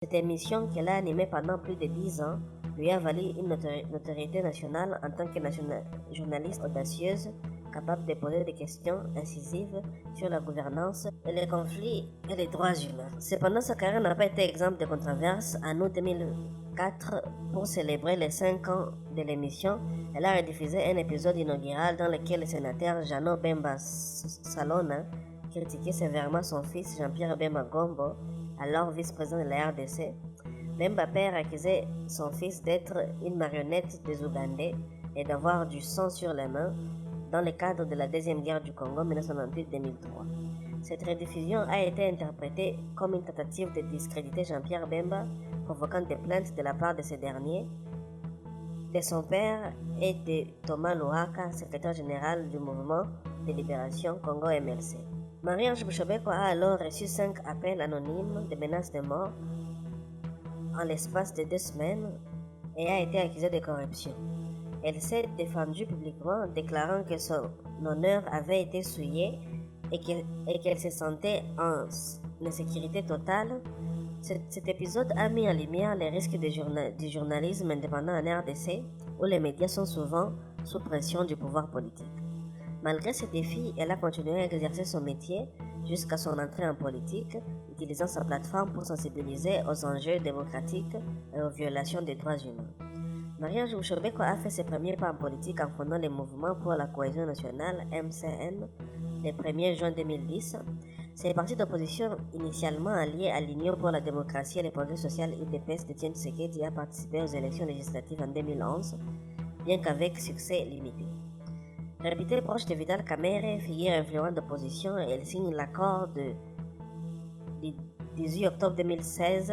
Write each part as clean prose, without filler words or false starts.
Cette émission qu'elle a animée pendant plus de 10 ans lui a valu une notoriété nationale en tant que journaliste audacieuse, capable de poser des questions incisives sur la gouvernance et les conflits et les droits humains. Cependant, sa carrière n'a pas été exempte de controverses. En août 2004, pour célébrer les 5 ans de l'émission, elle a rediffusé un épisode inaugural dans lequel le sénateur Jano Bemba Salona critiquait sévèrement son fils Jean-Pierre Bemba Gombo, alors vice-président de la RDC. Bemba père accusait son fils d'être une marionnette des Ougandais et d'avoir du sang sur les mains dans le cadre de la deuxième guerre du Congo 1998-2003. Cette rediffusion a été interprétée comme une tentative de discréditer Jean-Pierre Bemba, provoquant des plaintes de la part de ce dernier, de son père et de Thomas Louaka, secrétaire général du mouvement de libération Congo MLC. Marie-Ange Bouchobeko a alors reçu 5 appels anonymes de menaces de mort en l'espace de 2 semaines et a été accusée de corruption. Elle s'est défendue publiquement, déclarant que son honneur avait été souillé et qu'elle se sentait en insécurité totale. Cet épisode a mis en lumière les risques du journalisme indépendant en RDC, où les médias sont souvent sous pression du pouvoir politique. Malgré ces défis, elle a continué à exercer son métier jusqu'à son entrée en politique, utilisant sa plateforme pour sensibiliser aux enjeux démocratiques et aux violations des droits humains. Marie-Ange Bouchobeko a fait ses premiers pas en politique en fondant le Mouvement pour la cohésion nationale, MCN, le 1er juin 2010. Ces partis d'opposition initialement alliés à l'Union pour la démocratie et le progrès social UDPS de Etienne Tshisekedi a participé aux élections législatives en 2011, bien qu'avec succès limité. Réputée proche de Vital Kamerhe, figure influente d'opposition, elle signe l'accord du 18 octobre 2016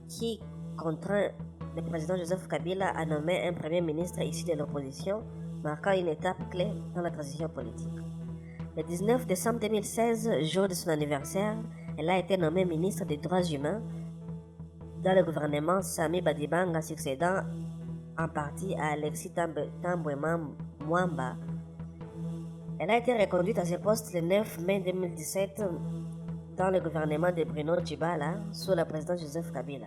qui contraint le président Joseph Kabila a nommé un premier ministre issu de l'opposition, marquant une étape clé dans la transition politique. Le 19 décembre 2016, jour de son anniversaire, elle a été nommée ministre des Droits humains dans le gouvernement Sami Badibanga, succédant en partie à Alexis Tambwe Mwamba. Elle a été reconduite à ce poste le 9 mai 2017 dans le gouvernement de Bruno Tshibala sous la présidence Joseph Kabila.